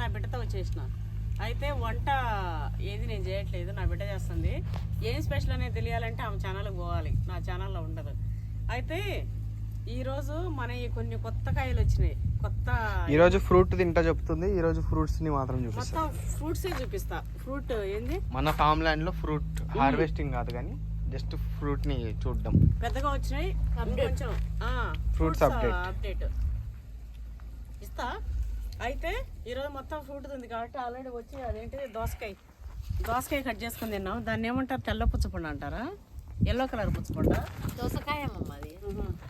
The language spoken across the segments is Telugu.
నా బిడ్డతో వచ్చేసిన. అయితే వంట ఏది నేను చేయట్లేదు, నా బిడ్డ చేస్తుంది. ఏం స్పెషల్ అనేది తెలియాలంటే ఆమె ఛానల్కి పోవాలి, నా ఛానల్లో ఉండదు. అయితే ఈరోజు మన కొన్ని కొత్త కాయలు వచ్చినాయి. ఈరోజు ఫ్రూట్ తింటా చెప్తుంది, ఈరోజు ఫ్రూట్స్ ని మాత్రం చూపిస్తా. మొత్తం ఫ్రూట్సే చూపిస్తా. ఫ్రూట్ ఏంది మన ఫామ్ ల్యాండ్ లో ఫ్రూట్ హార్వెస్టింగ్ కాదు కానీ జస్ట్ ఫ్రూట్ ని చూడడం. పెద్దగా వచ్చినాయి కొంచెం ఫ్రూట్స్ అప్డేట్ ఇస్తా. అయితే ఈరోజు మొత్తం ఫ్రూట్ ఉంది కాబట్టి ఆల్రెడీ వచ్చి అదేంటి దోసకాయ కట్ చేసుకుని తిన్నాం. దాన్ని ఏమంటారు, తెల్ల పుచ్చపండు అంటారా, ఎల్లో కలర్ పుచ్చపండు? దోసకాయ అది.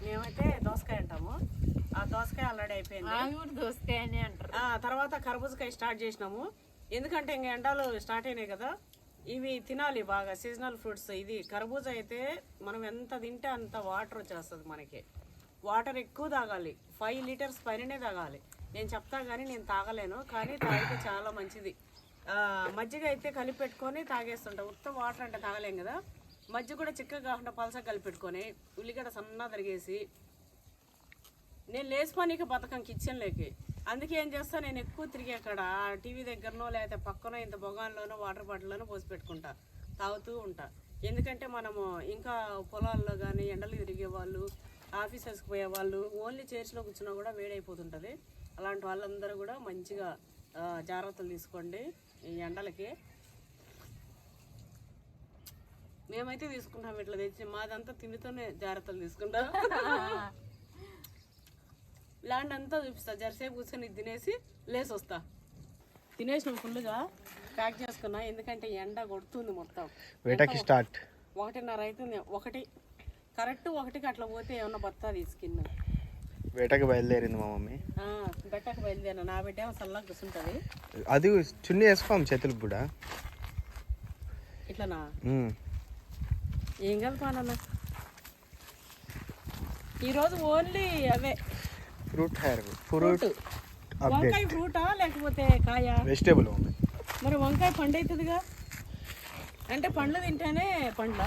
మేమైతే దోసకాయ అంటాము. ఆ దోసకాయ ఆల్రెడీ అయిపోయింది, దోసకాయ అని అంటారు. తర్వాత కర్బూజకాయ స్టార్ట్ చేసినాము. ఎందుకంటే ఇంకా ఎండాలు స్టార్ట్ అయినాయి కదా, ఇవి తినాలి బాగా, సీజనల్ ఫ్రూట్స్. ఇది కర్బూజా అయితే మనం ఎంత తింటే అంత వాటర్ వచ్చేస్తుంది మనకి. వాటర్ ఎక్కువ తాగాలి, 5 లీటర్స్ పైననే తాగాలి. నేను చెప్తా కానీ నేను తాగలేను, కానీ తాగితే చాలా మంచిది. మజ్జిగ అయితే కలిపి పెట్టుకొని తాగేస్తుంటా. ఉత్త వాటర్ అంటే తాగలేం కదా, మజ్జిగ కూడా చిక్కగా కాకుండా పలసగా కలిపి పెట్టుకొని ఉల్లిగడ్డ సన్నగా తరిగేసి. నేను లేచిపోనీకి బతకం కిచెన్లోకి, అందుకే ఏం చేస్తా, నేను ఎక్కువ తిరిగి అక్కడ టీవీ దగ్గరనో లేకపోతే పక్కనో ఇంత బొగాన్లోనో వాటర్ బాటిల్లోనో పోసి పెట్టుకుంటా, తాగుతూ ఉంటా. ఎందుకంటే మనము ఇంకా పొలాల్లో కానీ ఎండలు తిరిగే వాళ్ళు, ఆఫీసెస్కి పోయే వాళ్ళు ఓన్లీ చైర్స్లో కూర్చున్నా కూడా వేడైపోతుంటుంది. అలాంటి వాళ్ళందరూ కూడా మంచిగా జాగ్రత్తలు తీసుకోండి ఈ ఎండలకి. మేమైతే తీసుకుంటాం ఇట్లా తెచ్చి, మాదంతా తిండితోనే జాగ్రత్తలు తీసుకుంటాం. ల్యాండ్ అంతా చూపిస్తా, జరసేపు కూర్చొని తినేసి లేసి వస్తా. తినేసిన ఫుల్గా ప్యాక్ చేసుకున్నా, ఎందుకంటే ఎండ కొడుతుంది మొత్తం. వేటకి స్టార్ట్ 1:30 అవుతుంది. కరెక్ట్ 1కి అట్లా పోతే ఏమన్నా బత్తా తీసుకున్న. వేటకి బయలుదేరింది మా మమ్మీ. బెట్టకు బయలుదేరిన, నా బిడ్డ ఏమో చల్లగా కూర్చుంటుంది. అది చున్నీ వేసుకోం చేతులకు కూడా ఇట్లనా, ఏం కలపానన్నా ఈరోజు ఓన్లీ అవే ఫ్రూట్ వంకాయ ఫ్రూటా లేకపోతే కాయ వెజిటేబుల్. మరి వంకాయ పండు అవుతుందిగా, అంటే పండ్లు తింటేనే పండ్ల.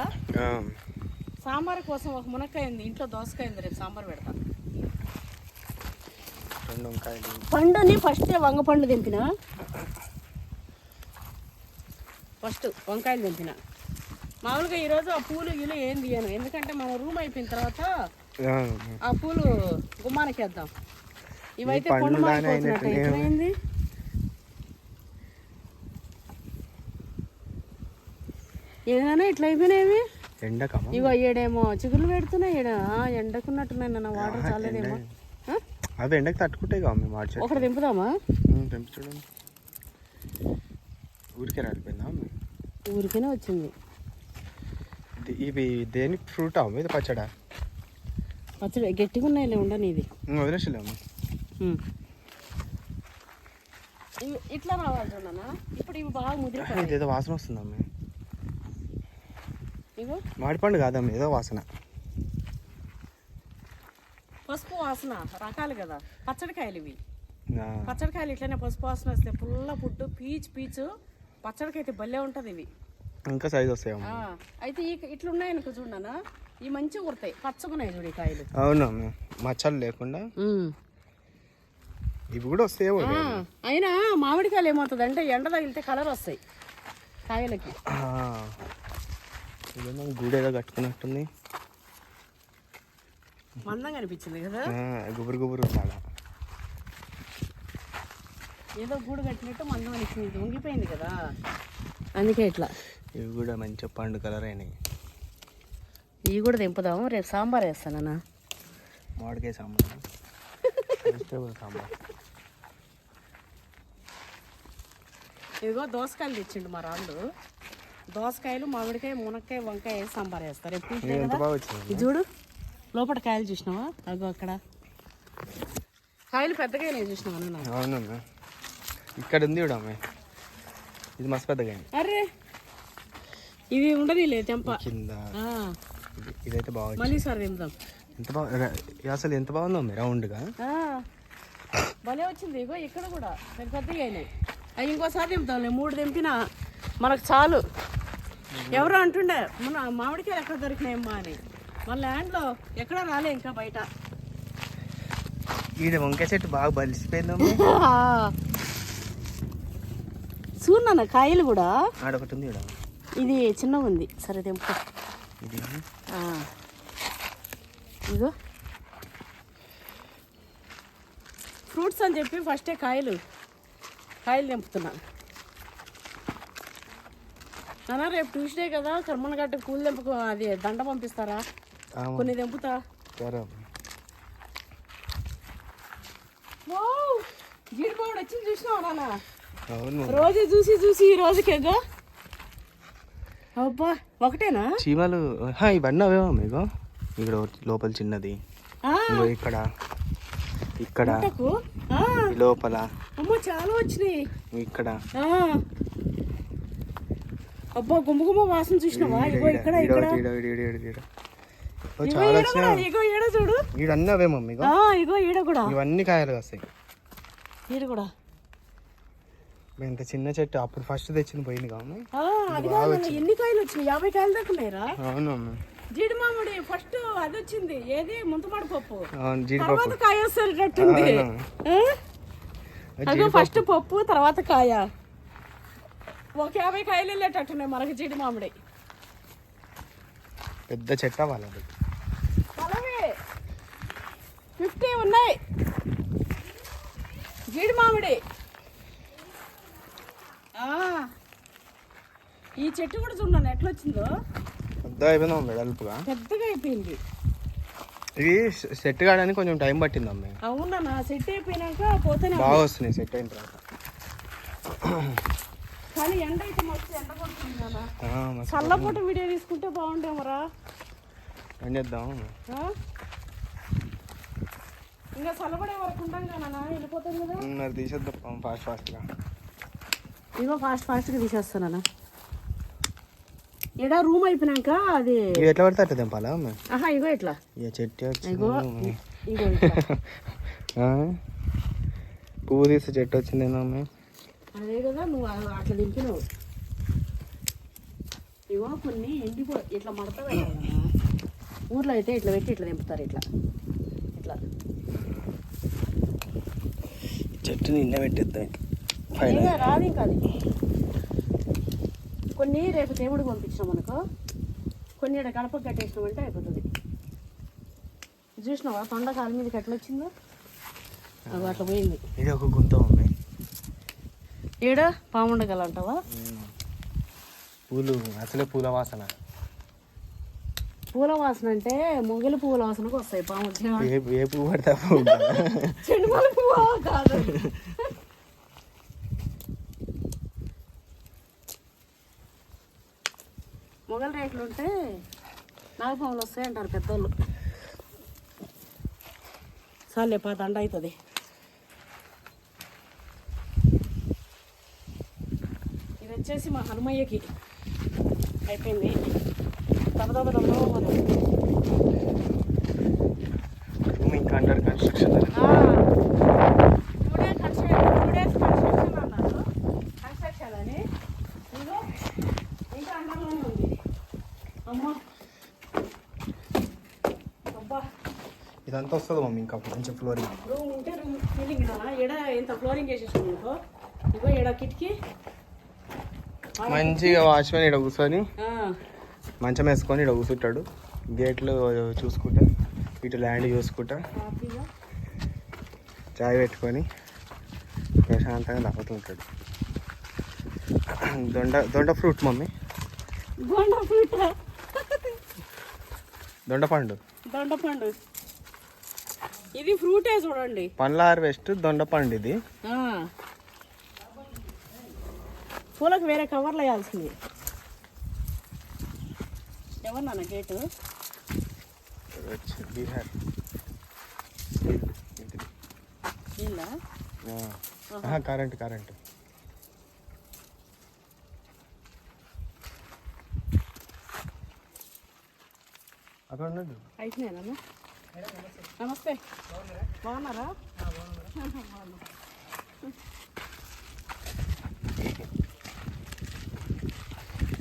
సాంబార్ కోసం ఒక మునక్కాయ ఉంది ఇంట్లో, దోసకాయ ఉంది, రేపు సాంబార్ పెడతా. 2 వంకాయలు పండుని ఫస్ట్ వంగపండు దింపిన, ఫస్ట్ వంకాయలు దింపిన. మామూలుగా ఈరోజు ఆ పూలు గీలు ఏం తీయను, ఎందుకంటే మన రూమ్ అయిపోయిన తర్వాత ఆ పూలు గుమ్మానికి వేద్దాం. ఇవైతే పండు మారిపోతున్నట్టు ఎక్కడైంది. ఏదైనా ఇట్లా అయిపోయినాయి. ఇగో ఏడేమో చిగుళ్ళు పెడుతున్నాయి, ఎండకున్నట్టున్నాయి. నా వాటర్ చాలేదేమో. అవి ఎండకి తట్టుకుంటే ఒకటి దింపుదామా? తెంపించడం ఊరికే రాలిపోయిందా? ఊరికేనే వచ్చింది. ఇవి దేని ఫ్రూటా మీద పచ్చడా? పచ్చడి గట్టిగా ఉన్నాయిలే, ఉండని. ఇది వదిలేసలేము, ఇట్లా రావాలి చూడనా. ఇప్పుడు ఇవి బాగా ముదిరిపోయి ఏదో వాసన వస్తుందమ్మ. ఇగో మామిడిపండు కాదమ్మ, ఏదో వాసన, పసుపు వాసన. రకాలు కదా పచ్చడికాయలు ఇవి. పచ్చడికాయలు ఇట్లనే పసుపు వాసన వస్తే పుల్ల పుట్టు పీచు పచ్చడికైతే భలే ఉంటుంది. ఇవి ఇంకా సైజ్ వస్తాయి. అయితే ఇట్లా ఉన్నాయనుకో చూడనా, ఇవి మంచిగా కుడతాయి, పచ్చగున్నాయి చూడు ఈ కాయలు. అవునమ్మ, మచ్చలు లేకుండా ఇవి కూడా వస్తాయి. అయినా మామిడికాయలు ఏమవుతుంది అంటే ఎండ తగిలితే కలర్ వస్తాయి కాయలకి. గూడేదో కట్టుకున్నట్టుంది, మందంగా అనిపించింది కదా, గుబురు గుబురు చాలా. ఏదో గూడు కట్టినట్టు మందం అనిపించింది, వంగిపోయింది కదా, అందుకే ఇట్లా. ఇవి కూడా మంచిగా పండు కలర్ అయినాయి. ఇవి కూడా దింపుదాము, రేపు సాంబార్ వేస్తానన్నా. మామిడికాయ సాంబార్, వెజిటేబుల్ సాంబార్. ఇదిగో దోసకాయలు తెచ్చిండు మా రాళ్ళు. దోసకాయలు, మామిడికాయ, మునక్కాయ, వంకాయ వేసి సాంబార్ వేస్తారు. ఎప్పుడు చూడు లోపల కాయలు చూసినావా? అగో అక్కడ కాయలు పెద్దగా చూసినావా? అవునమ్మా, ఇక్కడ ఉంది కూడా అమ్మాయి, ఇది మస్తు పెద్దగా. అరే ఇది ఉండదు తెంప కింద. ఇదైతే బాగుంది, మళ్ళీ సార్ తిందాం. ఎంత బాగా, అసలు ఎంత బాగుందో రౌండ్గా, భలే వచ్చింది. ఇగో ఇక్కడ కూడా పెద్దగా అయినాయి. అవి ఇంకోసారి దింపుతాంలే, 3 దింపినా మనకు చాలు. ఎవరో అంటుండే మన మామిడికాయలు ఎక్కడ దొరికినాయమ్మా అని, మన ల్యాండ్లో ఎక్కడ రాలే ఇంకా బయట. ఈడ వంకాయ చెట్టు బాగా బలిసిపోయిందమ్మా. చూడన్నా కాయలు కూడా. ఆడొకటి ఉంది ఈడ. ఇది చిన్నగా ఉంది. సరే తెంపు. ఇది ఇగో ఫ్రూట్స్ అని చెప్పి ఫస్టే కాయలు తెంపుతున్నాను. నాన్న రేపు ట్యూస్డే కదా, కర్మనగట్టు కూలి తెంపుకో, అది దండ పంపిస్తారా? కొన్ని తెంపుతా. జీడిమామిడి వచ్చింది చూసినావు నాన్న? రోజు చూసి ఈ రోజుకేగా. అబ్బా ఒకటేనా? చీమలు ఇవన్నీ అవేమో మీకు. ఇక్కడ లోపల చిన్నది, ఇక్కడ ఇక్కడ లోపల. అమ్మో చాలా వచ్చినాయి ఇక్కడ. అబ్బా గుమ్మ వాసన చూసినావా? ఇగో ఇక్కడ ఇగో ఈడ చూడు. ఇవన్నీ అవే మమ్మీ. ఇగో ఈడ కూడా ఇవన్నీ కాయలు వస్తాయి. ఈడ కూడా ఇంత చిన్న చెట్టు అప్పుడు ఫస్ట్ తెచ్చింది పోయింది కావు. అది కాదు, ఎన్ని కాయలు వచ్చినాయి? 50 కాయలు దాకా ఉన్నాయిరా. అవును మమ్మీ. జీడి మామిడి ఫస్ట్ అది వచ్చింది, ఏది ముంతమాడి పప్పు. జీడిపప్పు తర్వాత కాయ వస్తేటట్టుంది. అదో ఫస్ట్ పప్పు తర్వాత కాయ. ఒక 50 కాయలు వెళ్ళేటట్టున్నాయి మనకి జీడి మామిడి. పెద్ద చెట్ట వాళ్ళది. 50 ఉన్నాయి జీడి మామిడి. ఈ చెట్టు కూడా చూడండి ఎట్లా వచ్చిందో. పెద్ద అయిపోయిందా వెడల్పుగా? పెద్దగా అయిపోయింది. ఇవి సెట్ కావడానికి కొంచెం టైం పట్టింది అమ్మాయి. అవునా? సెట్ అయిపోయినాక పోతేనే బాగా వస్తున్నాయి సెట్ అయిన తర్వాత. కానీ ఎండ అయితే మస్తు ఎండ కొడుతుంది కదా. చల్లపూట వీడియో తీసుకుంటే బాగుండేమరా. ఏం చేద్దాం? ఇంకా చల్లబడే వరకు ఉంటాం కదా, వెళ్ళిపోతాం కదా. మరి తీసేద్దాం ఫాస్ట్గా. ఇగో ఫాస్ట్గా తీసేస్తానా. ఇక్కడ రూమ్ అయిపోయినాక అది ఎట్లా పడితే అట్లా తెంపాలా? ఇగో ఇట్లా చెట్టు ఇగో పువ్వు తీస్తే చెట్టు వచ్చిందేనా అమ్మాయి? అదే కదా నువ్వు అట్లా దింపినావు. ఇగో కొన్ని ఎండిపో ఇట్లా మడత పెట్టాలి. ఊర్లో అయితే ఇట్లా పెట్టి ఇట్లా దింపుతారు. ఇట్లా చెట్టు నిన్న పెట్టేద్దాం. రాదు ఇంకా అది. కొన్ని రేపు దేవుడికి పంపించినాం అనుకో, కొన్ని ఇక్కడ గడపకు కట్టేసినామంటే అయిపోతుంది. చూసినావా తొండ కాలు మీదకి ఎట్లా వచ్చిందో? అది అట్లా పోయింది. ఇది ఒక గుంత ఉన్నాయి. ఈడ పాముండగల అంటావా? పూలు అసలే పూల వాసన. పూల వాసన అంటే మొగలి పువ్వుల వాసనకు వస్తాయి పాములు. ఏ పువ్వు పడతా చెండుమల్లి పువ్వు కాదు. మొగలి రేట్లు ఉంటే నాగపాములు వస్తాయి అంటారు పెద్దోళ్ళు. చాలే దండ అవుతుంది. ఇది వచ్చేసి మా హనుమయ్యకి అయిపోయింది. ఇంకా అండర్ కన్స్ట్రక్షన్. 2 days కన్స్ట్రక్షన్ అన్నారు. కన్స్ట్రక్షన్ అని ఇంకా అండర్లోనే ఉంది. అమ్మా అబ్బా ఇదంతా వస్తుంది మమ్మీ. ఇంకా మంచి ఫ్లోరింగ్ రూమ్ ఉంటే రూమ్ ఫీలింగ్ ఎడ ఎంత ఫ్లోరింగ్ వేసేసాను అనుకో. ఇగో ఎడ కిటికీ మంచిగా వాచ్మెన్ ఇక్కడ కూర్చొని మంచం వేసుకొని ఇక్కడ కూర్చుంటాడు. గేట్లు చూసుకుంటా, ఇటు ల్యాండ్ చూసుకుంటా, చాయ్ పెట్టుకొని ప్రశాంతంగా తాగుతుంటాడు. దొండ ఫ్రూట్ మమ్మీ. దొండపండు. ఇది ఫ్రూటే చూడండి. పండ్ల హార్వెస్ట్ దొండపండు. ఇది పూలకు వేరే కవర్లు వేయాల్సింది. ఎవరు గేటు? బీహార్. కరెంట్ అక్కడ ఉన్నాడు. అయిపోయినా? నమస్తే, బాగున్నారా?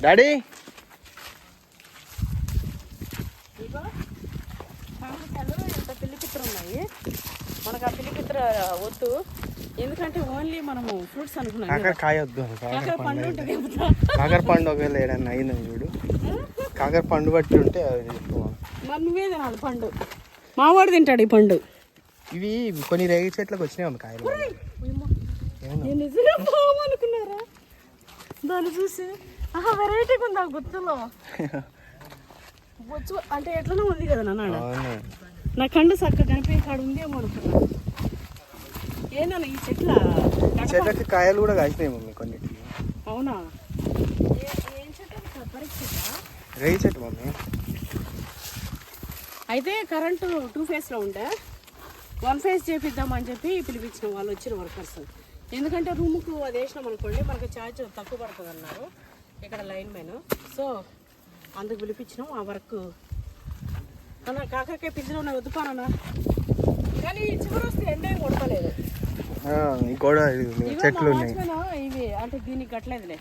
డాడీ ఇంత పిల్లి పిత్ర ఉన్నాయి మనకు. ఆ పిల్లి పిత్ర వద్దు, ఎందుకంటే ఓన్లీ మనము ఫ్రూట్స్ అనుకున్నాం కాకర కదా. కాయ వద్దు, కాకర పండు ఉంటుంది కదా. కాకర పండు ఒకవేళ ఏడన్నా అయిందని చూడు, కాకర పండు బట్టి ఉంటే అది ఎక్కువ. మరి నువ్వే తినాలి పండు. మావాడు తింటాడు ఈ పండు. ఇవి కొన్ని రేగి చెట్లకు వచ్చినాయి అమ్మ కాయలు. నేను నిజంగా బాగునుకున్నారా దాన్ని చూసి? వెరైటీగా ఉంది ఆ గుర్తులో. బొచ్చు అంటే ఎట్లనో ఉంది కదా నాన్న. అవును. నా కండు చక్కగా కనిపించే కాడు ఉందేమో అనుకున్నా. ఏనా ఈ చెట్ల చెట్లకి కాయలు కూడా కాసినాయి మమ్మీ కొన్నిటికి. అవునా? ఏం చెట్టు? పరీక్ష రేగి చెట్టు మమ్మీ. అయితే కరెంటు 2 ఫేజ్లో ఉంటే 1 ఫేజ్ చేపిద్దామని చెప్పి పిలిపించిన వాళ్ళు వచ్చిన వర్కర్స్. ఎందుకంటే రూమ్కు అది వేసినాం అనుకోండి మనకు ఛార్జ్ తక్కువ పడుతుంది అన్నారు ఇక్కడ లైన్ మ్యాన్. సో అందుకు పిలిపించినాం ఆ వర్క్. అన్న కాకరకాయ పింజలు ఉన్నాయి వద్దుపానన్నా, కానీ చివరి వస్తే ఎండ ఏం కొడతలేదు. కూడా చెట్లు ఉన్నాయి ఇవి అంటే దీనికి కట్టలేదులే,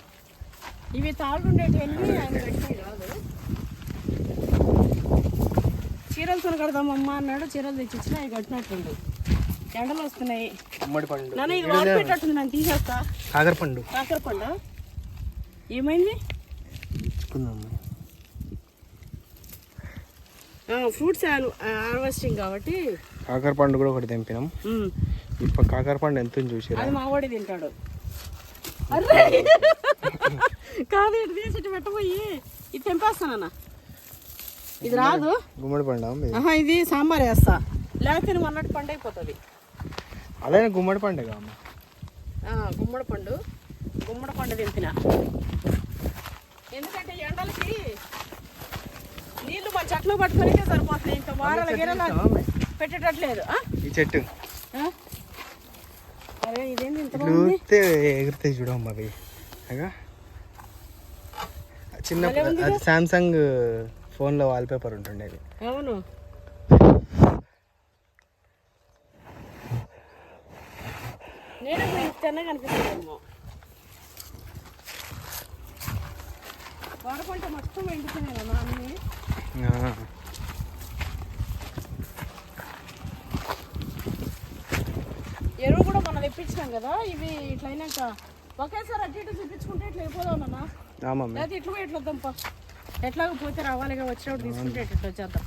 ఇవి తాగుండేటివన్నీ ఆయన కట్టినవి కాదు. చీరలతో కడదామమ్మా అన్నాడు, చీరలు తెచ్చిచ్చిన అవి కట్టినట్టుండు. ఎండలు వస్తున్నాయి. గుమ్మడి పండు. నాన్న ఇది వాడి పెట్టట్టుంది, నేను తీసేస్తా. కాకర పండు. కాకర పండు ఏమైంది? ఫ్రూట్స్ హార్వెస్టింగ్ కాబట్టి కాకర పండు కూడా ఒకటి తెంపినాం. ఇప్పుడు కాకర పండు ఎంత చూసి అది మా వాడి తింటాడు. అరే కాదు, ఇటు తీసి పెట్టబోయి ఇది తెంపేస్తానన్నా. ఇది రాదు. గుమ్మడి పండు. ఇది సాంబార్ వేస్తా, లేకపోతే నువ్వు అన్నట్టు పండు అయిపోతుంది. అలానే గుమ్మడి పండే కామ్మ. గుమ్మడి పండు తెంపిన. ఎందుకంటే ఎండలకి నీళ్లు మా చెట్లు పట్టుకునే సరిపోతున్నాయి, ఇంకా వారాల గిరలా పెట్టేటట్లేదు. ఈ చెట్టు అరే ఇదేంటి ఇంత ఎగిరితే చూడమ్మా అవి. చిన్న అది సామ్సంగ్ ఫోన్లో వాల్పేపర్ ఉంటుండేది. అవును. నేను తిన్నగా అనిపిస్తుందేమో. వాడపంట మొత్తం ఎండిపోయినాయి కదా అన్నీ. ఎరువు కూడా మనం తెప్పించినాం కదా, ఇవి ఇట్లా అయినాక ఒకేసారి అటు ఇటు చూపించుకుంటే ఇట్లా అయిపోదాం అన్న. లేకపోతే ఇట్లా ఇట్లా వద్దాంపా, ఎట్లాగో పోతే రావాలిగా, వచ్చినప్పుడు తీసుకుంటే ఇట్లా వచ్చేద్దాం.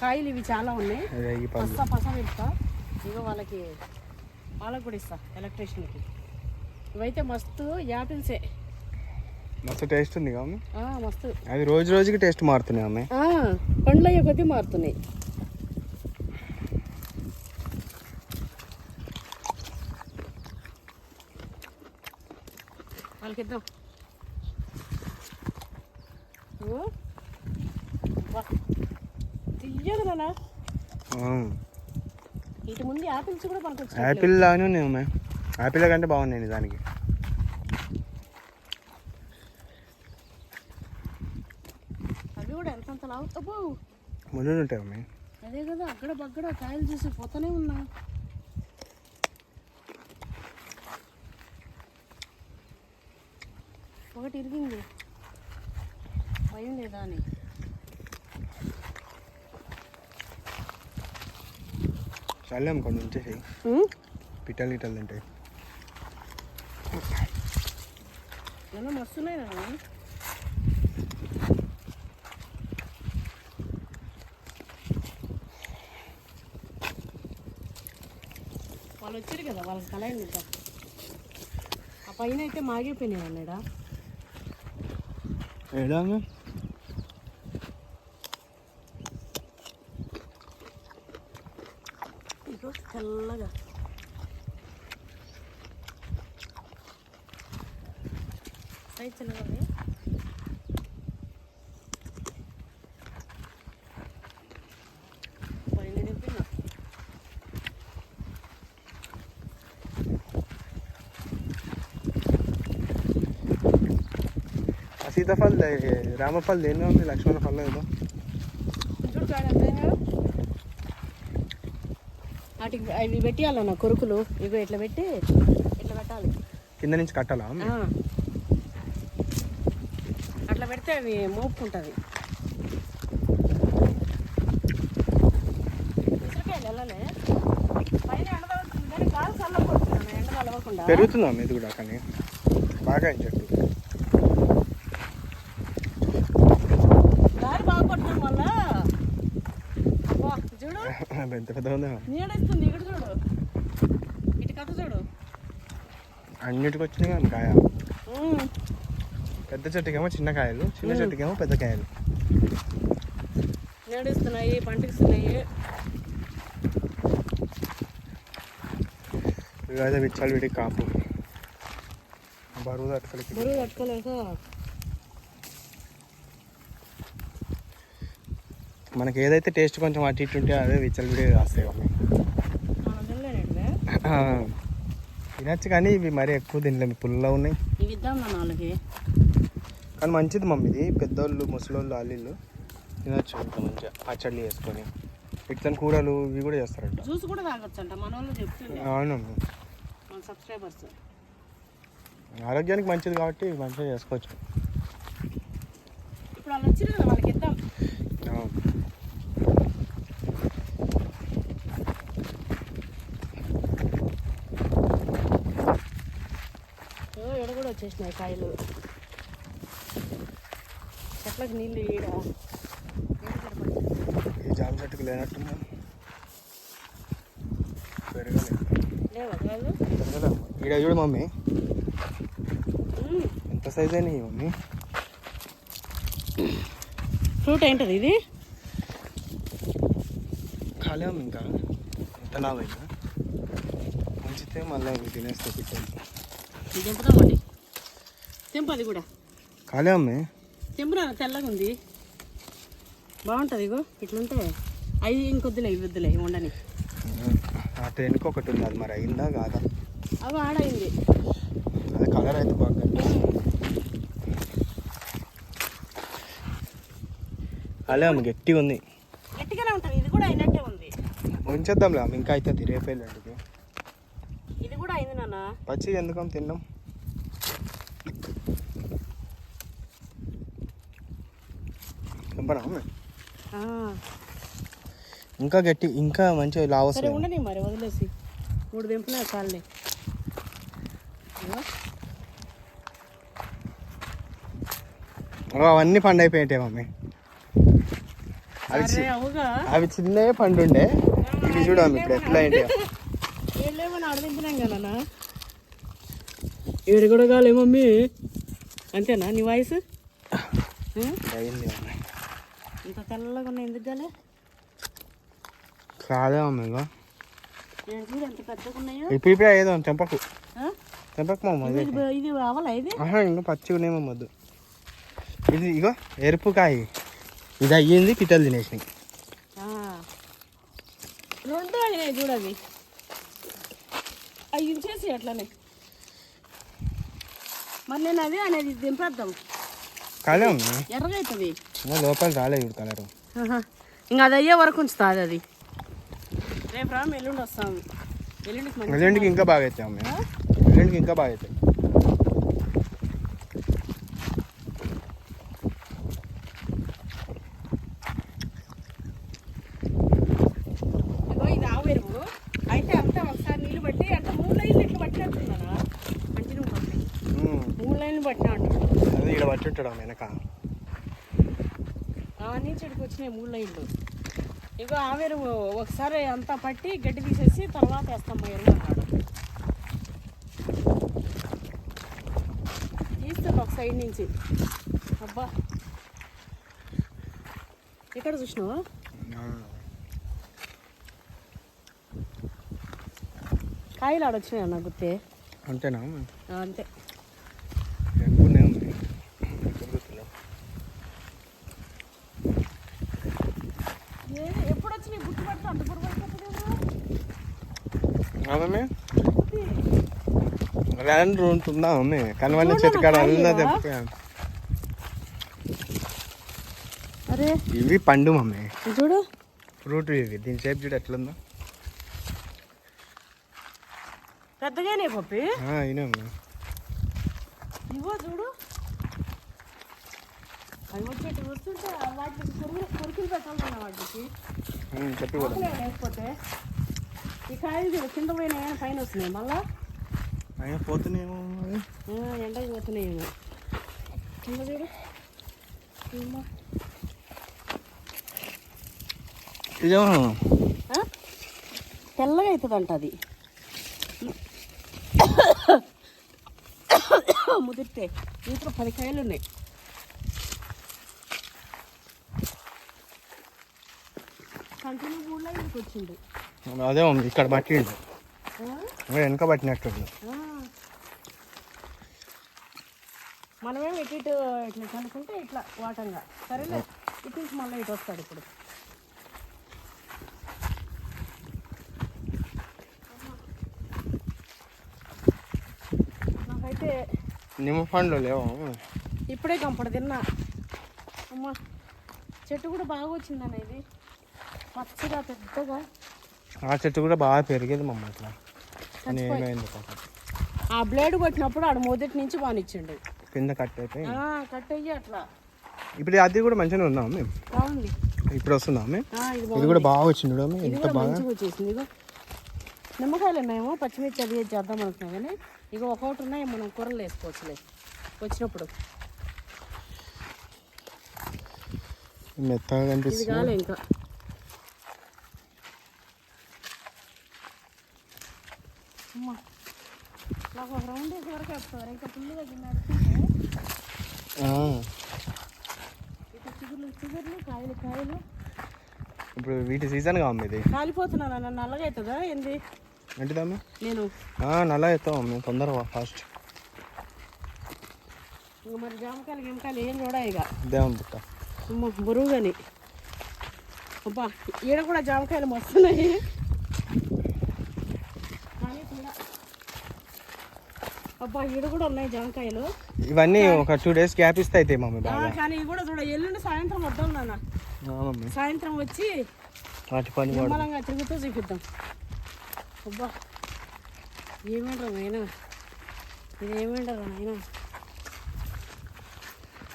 కాయలు ఇవి చాలా ఉన్నాయి. పస పెడతా ఇగో వాళ్ళకి కూడా ఇస్తా ఎలక్ట్రీషియన్కి. ఇవైతే మస్తు యాపిల్సే, మస్తు టేస్ట్ ఉంది మస్తు. అది రోజు రోజుకి టేస్ట్ మారుతున్నాయి అమ్మాయి. పండ్లు అయ్యే కొద్దీ మారుతున్నాయి. వాళ్ళకి ఇద్దాం. తీయగలనా? ఇటు ముందు యాపిల్స్ కూడా మనకు యాపిల్ లాగానే ఉన్నాయి అమ్మాయి, యాపిల్ కంటే బాగున్నాయి దానికి. అవి కూడా ఎంతంత లాగుతావు ముళ్ళు ఉంటాయి అమ్మాయి. అదే కదా, అక్కడ బగ్గడ కాయలు చూసి పోతానే ఉన్నా. ఒకటి ఇరిగింది, భయం లేదా అని. చల్లాం కొన్ని ఉంచేసి పిట్టలు గిట్టలు తింటాయి. నన్ను మస్తున్నాయి కదా. వాళ్ళు వచ్చారు కదా, వాళ్ళకి కలయండి. ఆ పైన అయితే మాగిపోయినాయి అన్నాడా. ఏడా తెల్లగా సైజ్ చిన్నగా పైన నింపినా. సీతాఫల్ రామఫల్ దేని ఉంది, లక్ష్మణ ఫల్ ఏదో వాటికి అవి పెట్టాలన్న కొరుకులు. ఇగో ఇట్లా పెట్టి ఇట్లా పెట్టాలి, కింద నుంచి కట్టాలా? అట్లా పెడితే అవి మోపుకుంటుంది. రాకుండా పెరుగుతుందా ఇది కూడా కానీ బాగా అని చెట్టు దారి బాగా కొట్టడం వల్ల అబ్బా చూడు ఎంత పెద్ద ఉందా నీడేస్తుంది ఇక్కడ చూడు ఇటు కథ చూడు అన్నిటికి వచ్చినాయి కదా కాయ పెద్ద చెట్టుకేమో చిన్న కాయలు చిన్న చెట్టుకేమో పెద్ద కాయలు నీడిస్తున్నాయి పంటిస్తున్నాయి ఇవైతే విచ్చాలు వీడికి కాపు బరువు తట్టుకోలేక బరువు కట్టుకోలేక మనకి ఏదైతే టేస్ట్ కొంచెం అటు ఇటు ఉంటే అదే విచ్చలు విడి కాస్తాయి మనం తినలేనట్లే తినచ్చు కానీ ఇవి మరీ ఎక్కువ తినలేము పుల్లగా ఉన్నాయి ఇవి ఇద్దాం నా వాళ్ళకి కానీ మంచిది మమ్మీ ఇది పెద్దోళ్ళు ముసలోళ్ళు అల్లిళ్ళు తినచ్చు ఇంత మంచిగా పచ్చళ్ళు వేసుకొని ఇట్లని కూరలు ఇవి కూడా చేస్తారంట జ్యూస్ కూడా తాగొచ్చు అంట మన వాళ్ళు చెప్తుండే అవునమ్మా మన సబ్స్క్రైబర్స్ ఆరోగ్యానికి మంచిది కాబట్టి మంచిగా చేసుకోవచ్చు ఇప్పుడు వాళ్ళు వచ్చిరు కదా వాళ్ళకి ఇద్దాం ఎడ కూడా వచ్చేసినాయి కాయలు చెట్లకు నీళ్ళు ఈడ ఈ జామ చెట్టుకు లేనట్టున్నా పెరగలేదు లేవా కాయలు పెరగలేమ్మా ఈడ చూడు మమ్మీ ఎంత సైజ్ అయినాయి మమ్మీ ఫ్రూట్ ఏంటది ఇది ఖాళీ అమ్మ ఇంకా ఎంత లాభైనా ఉంచితే మళ్ళీ ఇవి తినేస్తే పిట్టలు ఇది తెంపుదామండి తెంపు అది కూడా ఖాళీ అమ్మే తెంపురా తెల్లగా ఉంది బాగుంటుంది ఇగో ఇట్లుంటే అవి ఇంకొద్దులే ఇవి వద్దులే ఉండని అటు వెనుక ఒకటి ఉంది అది మరి అయిందా కాదా అవి ఆడైంది అది కలర్ అయితే బాగా ఖాళీ అమ్మ గట్టిగా ఉంది గట్టిగానే ఉంటుంది ఇది కూడా అయినట్టే ఉంది ఉంచేద్దాంలే అమ్మ ఇంకా అయితే రేపేళ్ళండి ఇది కూడా అయింది నాన్న పచ్చి ఎందుకమ్మ తిన్నాం తెంపనా అమ్మ ఇంకా గట్టి ఇంకా మంచిగా లావు సరే వస్తుంది ఉండని మరి వదిలేసి 3 తెంపినా చాలులే అవన్నీ పండు అయిపోయాయి మమ్మీ అరే అవుగా అవి చిన్నవే పండు ఉండే ఇవి చూడమ్మ ఇప్పుడు ఎట్లా ఏంటి ఏళ్ళేమని అడదింపినాం కదా ఏడు కూడా కాలే మమ్మీ అంతేనా నీ వాయిస్ అయింది మమ్మీ ఇంత తెల్లగా ఉన్నాయి ఎందుకు కాలే కాదే మమ్మీ ఇక నేను చూడు ఎంత పెద్దగా ఉన్నాయో ఇప్పుడు ఏదో తెంపకు ఆ? తెంపకు మమ్మ ఇది అవలా ఇది ఇంకా పచ్చిగా ఉన్నాయేమో వద్దు ఇది ఇగో ఎరుపు కాయ ఇది అయ్యింది పిట్టలు తినేసినాయి రెండు అయినాయి చూడవి అవి ఇచ్చేసి అట్లనే మరి నేను అదే అనేది దింపేద్దాం కాలే ఉంది ఎర్రగా అవుతుంది లోపల రాలేదు ఇప్పుడు కలరు ఇంకా అది అయ్యే వరకు ఉంచుతుంది అది రేపు రా ఎల్లుండి వస్తాం ఎల్లుండికి ఇంకా బాగా అవుతాయి అమ్మ ఎల్లుండికి ఇంకా బాగా అవుతాయి ఇది ఆవేరువు అయితే అంతా ఒకసారి నీళ్ళు బట్టి అంటే 3 లైన్లు ఇట్లా పట్టినట్టున్నానా కంటిన్యూ పట్టి 3 లైన్లు పట్టినా అంటాడు అదే ఇక్కడ పట్టి ఉంటాడు వెనక నుంచి ఇక్కడికి వచ్చినాయి 3 లైన్లు ఇగో ఆవేరు ఒకసారి అంతా పట్టి గడ్డి తీసేసి తర్వాత వేస్తాం ఎరువు అన్నాడు తీస్తాడు ఒక సైడ్ నుంచి అబ్బా ఎక్కడ చూసినావు కాయలు ఆడొచ్చినాయి అన్న గుర్తే అంతేనా అంతే ఎక్కువనే ఉంది ఎప్పుడు వచ్చినాయి గుర్తు పడితే అంత గుర్తు మమ్మీ ర్యాండ్ ఉంటుందా మమ్మీ కనవల్ల చెట్టు కాడ అల్లా తెప్ప అరే ఇవి పండు మమ్మీ చూడు ఫ్రూట్ ఇవి దీని షేప్ చూడు ఎట్లుందో పెద్దగానే పప్పి అయినా ఇవో చూడు అవి వచ్చేటి వస్తుంటే వాటికి కొరుకులు పెట్టాలన్నా వాటికి చెప్పి కూడా లేకపోతే ఈ కాయలు చూడు కింద పోయినా పైన వస్తున్నాయి మళ్ళా అయినా పోతున్నాయేమో మరి. ఎండకి పోతున్నాయేమో. కింద చూడు ఏమో. ఇదేమో తెల్లగా అవుతుందంట అది ముదిరితే. ఇంట్లో 10 కాయలు ఉన్నాయి. కంటిన్యూ కూడా ఇంటికి వచ్చిండు. అదే ఇక్కడ పట్టిండు, వెనక పట్టినట్టు. మనమేం ఇటు ఇట్లా కనుక్కుంటే ఇట్లా వాటంగా సరేలే. ఇటు నుంచి మళ్ళీ ఇటు వస్తాడు ఇప్పుడు. నాకైతే నిమ్మ పండ్లు లేవు. ఇప్పుడే కంపడు తిన్నా. అమ్మా చెట్టు కూడా బాగా వచ్చిందన్న. ఇది పచ్చగా పెద్దగా. ఆ చెట్టు కూడా బాగా పెరిగేది మమ్మ అట్లా. కానీ ఏమైంది పాపం. ఆ బ్లేడ్ కొట్టినప్పుడు ఆడు మొదటి నుంచి బానిచ్చిండు. కింద కట్ అయిపోయి కట్ అయ్యి అట్లా. ఇప్పుడు అది కూడా మంచిగానే ఉన్నాం మేము. బాగుంది. ఇప్పుడు వస్తున్నాం మేము. ఇది ఇది కూడా బాగా వచ్చింది చూడమ్మ, ఇది ఎంత కూడా బాగా. మంచిగా వచ్చేసింది. ఇగో నిమ్మకాయలు ఉన్నాయేమో, పచ్చిమిర్చి అది చేద్దాం అనుకున్నాం కానీ ఇక ఒకటి ఉన్నాయి. మనం కూరలు వేసుకోవచ్చులే వచ్చినప్పుడు. మెత్తగా ఇది కనిపిస్తుంది. కాలే ఇంకా. అమ్మా నాకు ఒక రౌండ్ వేసి వరకు వేస్తారు. ఇంకా ఫుల్గా నడుస్తుంటే ఇక చిగుర్లు కాయలు ఇప్పుడు వీటి సీజన్ గా అమ్మ. ఇది కాలిపోతున్నాను. నన్ను నల్లగా అవుతుందా ఏంది? ఏంటిదమ్మ? నేను నల్ల అవుతాం మేము తొందరగా ఫాస్ట్. ఇంక మరి జామకాయలు ఏం చూడా ఇక. దేవం పుట్ట అమ్మ బరువుగాని. అబ్బా ఈడ కూడా జామకాయలు మస్తున్నాయి. కానీ కూడా అబ్బా ఈడ కూడా ఉన్నాయి జామకాయలు. ఇవన్నీ ఒక 2 days గ్యాప్ ఇస్తే అయితే మమ్మీ బాగా. కానీ ఇవి కూడా చూడ ఎల్లుండి సాయంత్రం వద్దాం నాన్న. మమ్మీ సాయంత్రం వచ్చి వాటి పని కూడా నిమ్మలంగా తిరుగుతూ చూపిద్దాం. అబ్బా ఏమేంటారు నాయన, ఇది ఏమేంటారు నాయన.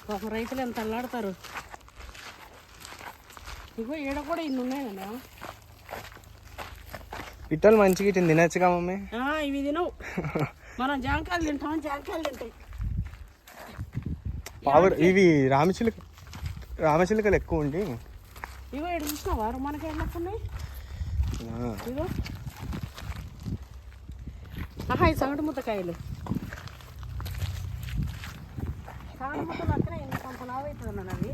పాపం రైతులు ఎంత అల్లాడతారు. ఇగో ఈడ కూడా ఇన్ని ఉన్నాయి కదా. పిట్టలు మంచిగా ఇట్లా తినచ్చుగా మమ్మీ. ఇవి తినవు. మనం జాంకాయలు తింటాం, జాంకాయలు తింటాయి. ఇవి రామచిలుకలు ఎక్కువ ఉండి. ఇగో ఇక్కడ చూసినావా మనకి ఎట్లున్నాయి. ఇగో ఇది సగటు ముద్దకాయలు. సగటు ముద్దలు అక్కడే ఇంత కొంత లావు అవుతుంది అన్న అవి.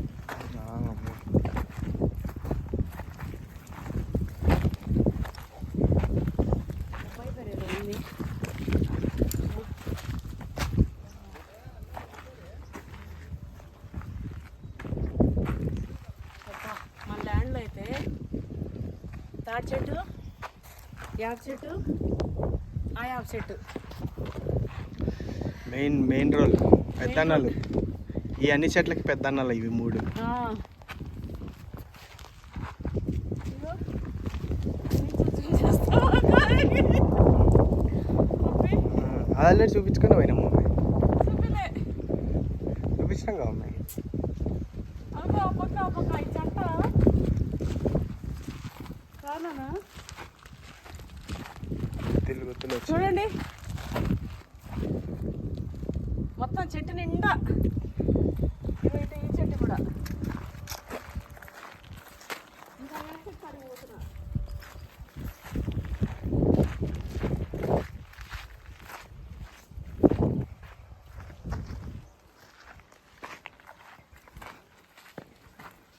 మన ల్యాండ్లో అయితే తాటి చెట్టు, యాప్ చెట్టు, ఆ యాప్ చెట్టు మెయిన్ రోల్ పెద్దన్నలు. ఈ అన్ని చెట్లకి పెద్దన్నలు ఇవి 3. ఆల్రెడీ చూపించుకొని పోయినా మమ్మీ. చూపించాం కదా మమ్మీ. గుత్తులు వచ్చి చూడండి మొత్తం చెట్టు నిండా. ఇవైతే ఈ చెట్టు కూడా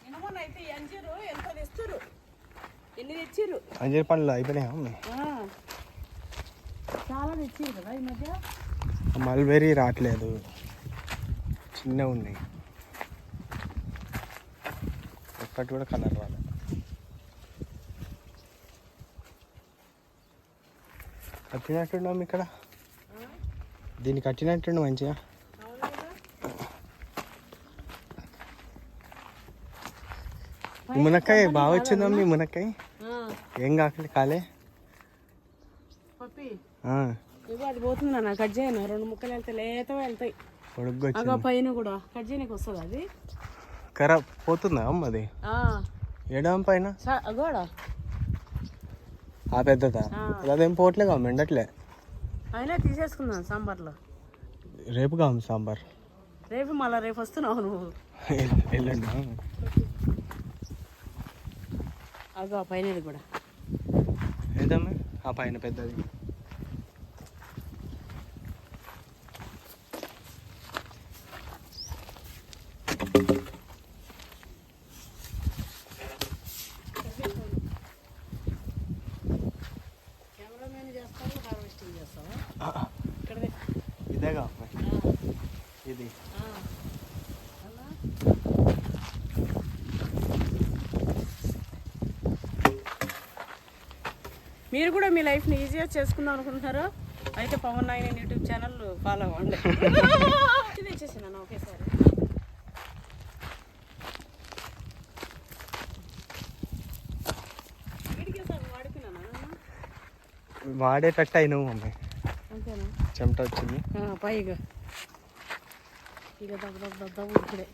ఇనమోనైతే ఈ అంజీరు ఎంత తెస్తారు, ఎన్ని తెచ్చిర్రు. అంజీరు పండ్లు అయిపోయినాయా మమ్మీ? చాలా తెచ్చిర్రు కదా ఈ మధ్య. మల్బెరీ రావట్లేదు, చిన్నగా ఉన్నాయి. ఒక్కటి కూడా కలర్ రాలేదు. కట్టినట్టుండం ఇక్కడ, దీన్ని కట్టినట్టుండు మంచిగా. మునక్కాయ బాగా వచ్చిందమ్మా. ఈ మునక్కాయ ఏం కాకలే కాలే. పప్పి ఇగో అది పోతుంది నాన్న, కట్ చేయను. 2 ముక్కలు వెళ్తే లేతగా వెళ్తాయి. పొడుగ్గా అగో పైన కూడా కట్ చేయడానికి వస్తుంది అది. ఖరాబ్ పోతుందా అమ్మ అది? ఎడం పైన అగోడా ఆ పెద్దదా? అదేం పోవట్లేగా ఎండట్లే. అయినా తీసేసుకుందాం సాంబార్లో. రేపు కాదు సాంబార్, రేపు మళ్ళీ రేపు వస్తున్నావు నువ్వు. వెళ్ళండి. అగో ఆ పైన కూడా ఏదమ్మా ఆ పైన పెద్దది. కెమెరామెన్ చేస్తావు, హార్వెస్టింగ్ చేస్తావా? ఇక్కడ ఇదేగా ఇది. మీరు కూడా మీ లైఫ్ని ఈజీగా చేసుకుందాం అనుకుంటున్నారా? అయితే పవన్ నాయన యూట్యూబ్ ఛానల్ ఫాలో అవ్వండి. తెచ్చేసినాను ఒకేసారి. వాడేటట్టు అయినావు మమ్మీ. అంతేనా? చెమట వచ్చింది పైగా ఇక దబ్బ ఇప్పుడే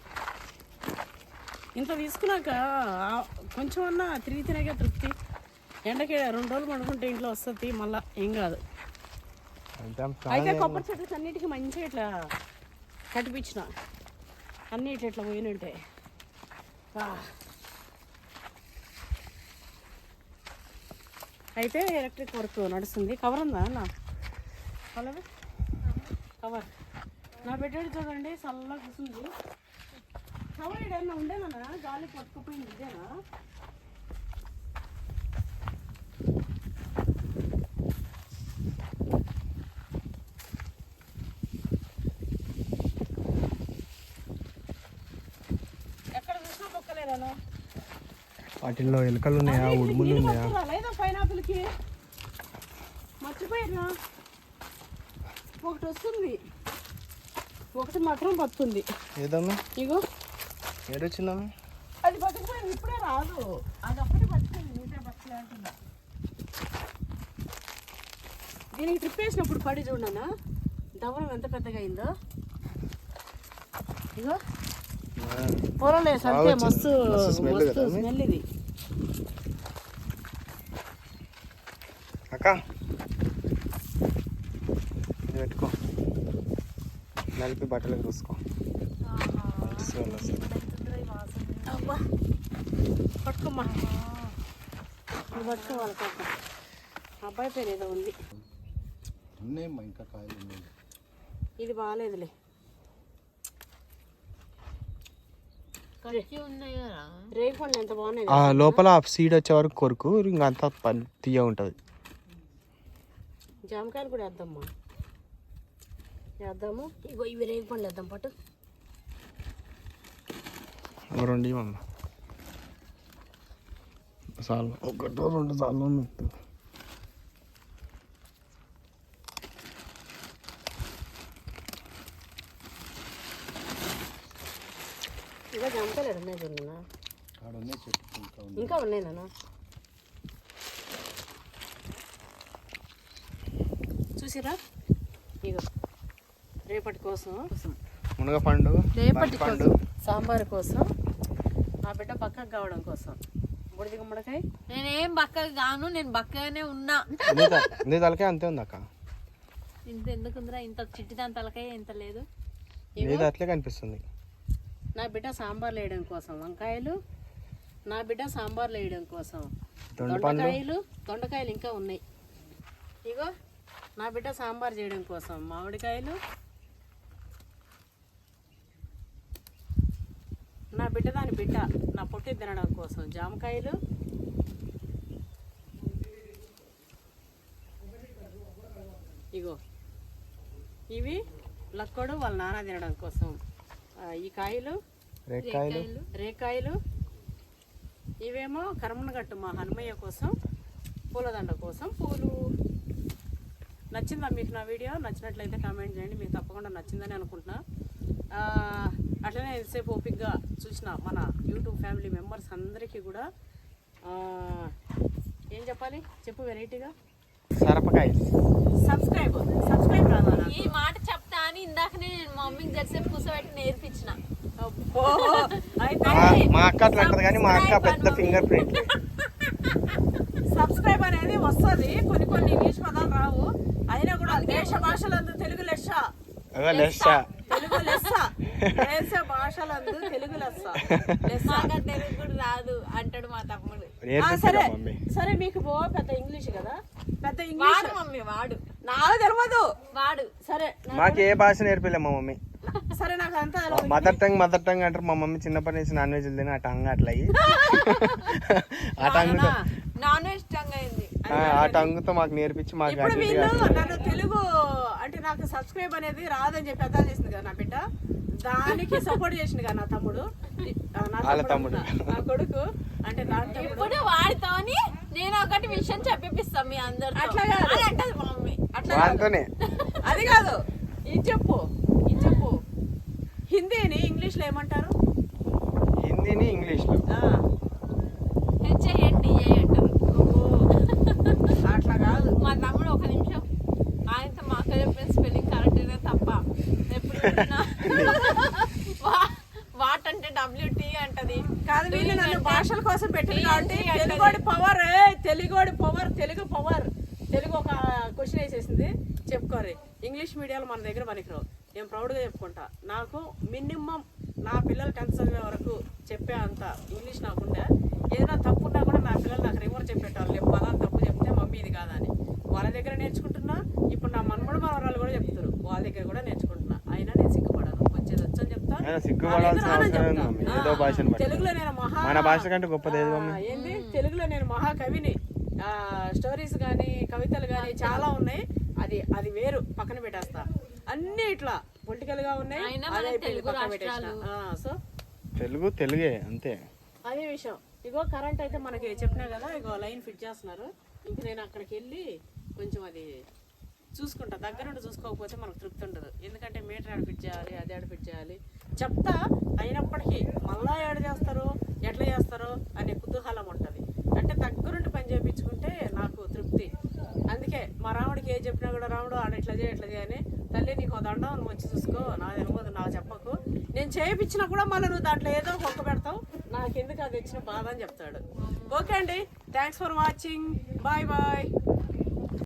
ఇంత తీసుకున్నాక కొంచెం అన్నా తిరిగి తినగా తృప్తి. ఎండకి 2 రోజులు పడుకుంటే ఇంట్లో వస్తుంది మళ్ళా, ఏం కాదు. అయితే కొబ్బరి చెట్లు అన్నిటికీ మంచిగా ఇట్లా కట్టిపించిన, అన్నీ ఇట్లా పోయినంటే. అయితే ఎలక్ట్రిక్ వర్క్ నడుస్తుంది. కవర్ ఉందా అన్న? కవర్ నా పెట్టాడు చూడండి, చల్లగా కూర్చుంది. కవర్ ఏదన్నా ఉండేదన్నా గాలి పట్టుకుపోయింది ఇదేనా? ఎక్కడ చూసినా పొక్కలేదా? వాటిల్లో ఎలుకలు ఉన్నాయా, ఉడుములు ఉన్నాయా? లేదా పైనాపిల్కి మర్చిపోయినా ఒకటి వస్తుంది, ఒకటి మాత్రం పడుతుంది. ఏదమ్మా ఇగో ఏడొచ్చిందమ్మా? అది బతికిపోయింది, ఇప్పుడే రాదు. అది అప్పుడే బతికింది, నీటే బతికే అంటున్నా. దీనికి ట్రిప్ వేసినప్పుడు పడి చూడనా దవరం ఎంత పెద్దగా అయిందో. ఇగో పొరలేసి అంటే మస్తు స్మెల్ ఇది. అక్క ఇది పెట్టుకో, నలిపి బట్టలకు చూసుకో. అబ్బా పట్టుకోమ్మా, పట్టుకోవాలి కాక. అబ్బాయి పేరు ఏదో ఉంది, ఇంకా కాయలు ఉన్నాయి. ఇది బాగాలేదులే. రేగు పండు ఎంత బాగున్నాయి. లోపల సీడ్ వచ్చే వరకు కొరకు, ఇంకా అంతా తీయ ఉంటుంది. జామకాయలు కూడా వేద్దామ్మా, వేద్దాము. ఇగో ఇవి రేగు పండ్లు వేద్దాం పట్టు. 2 ఇవ్వమ్మ, చాలు. 1-2 చాలు. ఇంకా జామకాయలు ఉన్నాయి చూడన్నా, ఇంకా ఉన్నాయి నాన్న. చూసిరా ఇగో రేపటి కోసం మునగపండు, రేపటి పండు సాంబార్ కోసం, నా బిడ్డ పక్కకు కావడం కోసం. బుడిది గుమ్మడికాయ నేనేం బక్కగా గాను, నేను బక్కగానే ఉన్నా. నీ తలకే అంతే ఉంది అక్క. ఇంత ఎందుకుందిరా, ఇంత చిట్టి దాని తలకాయ ఇంత లేదు. నీది అట్లే కనిపిస్తుంది. నా బిడ్డ సాంబార్లు వేయడం కోసం వంకాయలు, నా బిడ్డ సాంబార్లు వేయడం కోసం దొండకాయలు ఇంకా ఉన్నాయి. ఇగో నా బిడ్డ సాంబార్ చేయడం కోసం మామిడికాయలు, నా బిడ్డ దాని బిడ్డ నా పొట్టి తినడం కోసం జామకాయలు, ఇగో ఇవి లక్కోడు వాళ్ళ నాన్న తినడం కోసం ఈ కాయలు, రేకాయలు. ఇవేమో కరమనగట్టు మా హనుమయ్య కోసం, పూలదండ కోసం పూలు. నచ్చిందా మీకు నా వీడియో? నచ్చినట్లయితే కామెంట్ చేయండి. మీకు తప్పకుండా నచ్చిందని అనుకుంటున్నా. అట్లనే ఎంతసేపు ఓపిక్గా చూసిన మన యూట్యూబ్ ఫ్యామిలీ మెంబర్స్ అందరికీ కూడా ఏం చెప్పాలి చెప్పు వెరైటీగా? సబ్స్క్రైబ్ రాదా? ఈ మాట చెప్తా అని ఇందాకనే నేను మా మమ్మీకి తెలిసే కూర్చోబెట్టి నేర్పించిన. మా అక్క అట్లా అంటది కానీ మా అక్క పెద్ద ఫింగర్ ప్రింట్. సబ్స్క్రైబ్ అనేది వస్తుంది. కొన్ని ఇంగ్లీష్ పదాలు రావు, అయినా కూడా దేశ భాషలందు తెలుగు లెస్స, లెస్స తెలుగు లెస్స, దేశ భాషలందు తెలుగు లెస్స. మాకు తెలుగు కూడా రాదు అంటాడు మా తమ్ముడు. సరే మమ్మీ సరే, మీకు పెద్ద ఇంగ్లీష్ కదా, పెద్ద ఇంగ్లీష్ వాడు మమ్మీ వాడు నాకు తెలియదు. వాడు సరే మాకు ఏ భాష నేర్పలే మా మమ్మీ. సరే నాకు అంతా మదర్ టంగ్ అంటారు మా మమ్మీ. చిన్నప్పటి నుంచి నాన్ వెజ్ తిని ఆ టంగ్ అట్లా అయ్యి ఆ టంగుతో నాన్ వెజ్ టంగ్ అయింది. ఆ టంగుతో మాకు నేర్పించి మాకు ఇప్పుడు వీళ్ళు నన్ను తెలుగు అంటే నాకు సబ్స్క్రైబ్ అనేది రాదని చెప్పి అర్థం చేసింది కదా నా బిడ్డ, దానికి సపోర్ట్ చేసింది కదా నా తమ్ముడు, వాళ్ళ తమ్ముడు. నా కొడుకు అంటే నా తమ్ముడు. ఇప్పుడు వాడితోని నేను ఒకటి విషయం చెప్పిస్తాం మీ అందరు. అట్లా కాదు. అది అంటది మా మమ్మీ. అట్లా కాదు. వాళ్ళతోనే అది కాదు, ఇది చెప్పు. హిందీని ఇంగ్లీష్ లో ఏమంటారు? హిందీని ఇంగ్లీష్ లో HINDI అంటారు. అట్లా కాదు. మా తమ్ముడు ఒక నిమిషం ఆయనతో మా అక్క చెప్పిన స్పెల్లింగ్ కరెక్ట్ తప్ప ఎప్పుడు వాట్ అంటే WT అంటది. కాదు, వీళ్ళు నన్ను భాషల కోసం పెట్టింది కాబట్టి తెలుగు పవర్ తెలుగు ఒక క్వశ్చన్ వేసేసింది. చెప్పుకోరు, ఇంగ్లీష్ మీడియాలో మన దగ్గర పనికిరావు. నేను ప్రౌడ్గా చెప్పుకుంటా, నాకు మినిమం నా పిల్లలు 10th చదివే వరకు చెప్పే అంత ఇంగ్లీష్ నాకుండే. ఏదైనా తప్పు ఉన్నా కూడా నా పిల్లలు నాకు రివర్స్ చెప్పేటారు. లేదు పదాలు తప్పు చెప్తే మమ్మీ ఇది కాదని వాళ్ళ దగ్గర నేర్చుకుంటున్నా. ఇప్పుడు నా మనవరాలు కూడా చెప్తారు, వాళ్ళ దగ్గర కూడా నేర్చుకుంటున్నా. అయినా నేను సిగ్గుపడను, వచ్చేది వచ్చని చెప్తా. తెలుగులో నేను మన భాష కంటే గొప్పది ఏంది, తెలుగులో నేను మహాకవిని. స్టోరీస్ కానీ కవితలు కానీ చాలా ఉన్నాయి. అది వేరు, పక్కన పెట్టేస్తా. అన్ని ఇట్లా పొలిటికల్ గా ఉన్నాయి. సో తెలుగే అంతే. అదే విషయం. ఇగో కరెంట్ అయితే మనకి చెప్పినా కదా, ఇగో లైన్ ఫిట్ చేస్తున్నారు. ఇంక నేను అక్కడికి వెళ్ళి కొంచెం అది చూసుకుంటా. దగ్గరుండి చూసుకోకపోతే మనకు తృప్తి ఉండదు. ఎందుకంటే మీటర్ ఆడ ఫిట్ చేయాలి, అది ఆడ ఫిట్ చేయాలి చెప్తా. అయినప్పటికీ మళ్ళా ఏడు చేస్తారు, ఎట్లా చేస్తారో అనే కుతూహలం ఉంటుంది. అంటే దగ్గరుండి పని చేయించుకుంటే నాకు తృప్తి. అందుకే మా రాముడికి ఏం చెప్పినా కూడా, రాముడు ఆడ ఎట్లా చేయని, తల్లి నీకు దండం, నువ్వు వచ్చి చూసుకో, నాకు తెలియదు, నాకు చెప్పకు. నేను చేయించినా కూడా మళ్ళీ నువ్వు దాంట్లో ఏదో ఒక్క పెడతావు, నాకెందుకు అది వచ్చిన బాధ అని చెప్తాడు. ఓకే అండి, thanks for watching, bye bye.